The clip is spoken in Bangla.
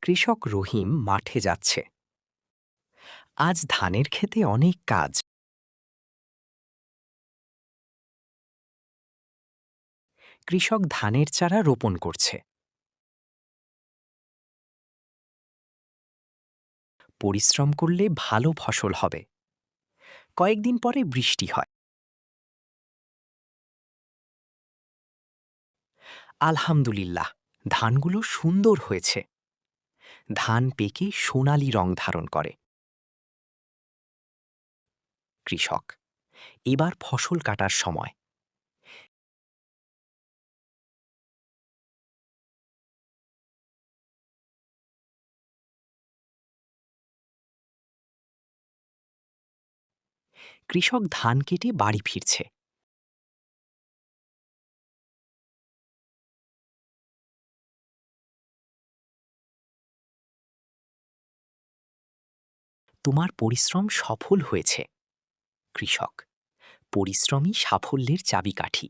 কৃষক রহিম মাঠে যাচ্ছে। আজ ধানের ক্ষেতে অনেক কাজ। কৃষক ধানের চারা রোপণ করছে। পরিশ্রম করলে ভালো ফসল হবে। কয়েকদিন পরে বৃষ্টি হয়। আলহামদুলিল্লাহ, ধানগুলো সুন্দর হয়েছে। ধান পেকে সোনালি রং ধারণ করে। কৃষক, এবার ফসল কাটার সময়। কৃষক ধান কেটে বাড়ি ফিরছে। তোমার পরিশ্রম সফল হয়েছে। কৃষক, পরিশ্রমই সাফল্যের চাবিকাঠি।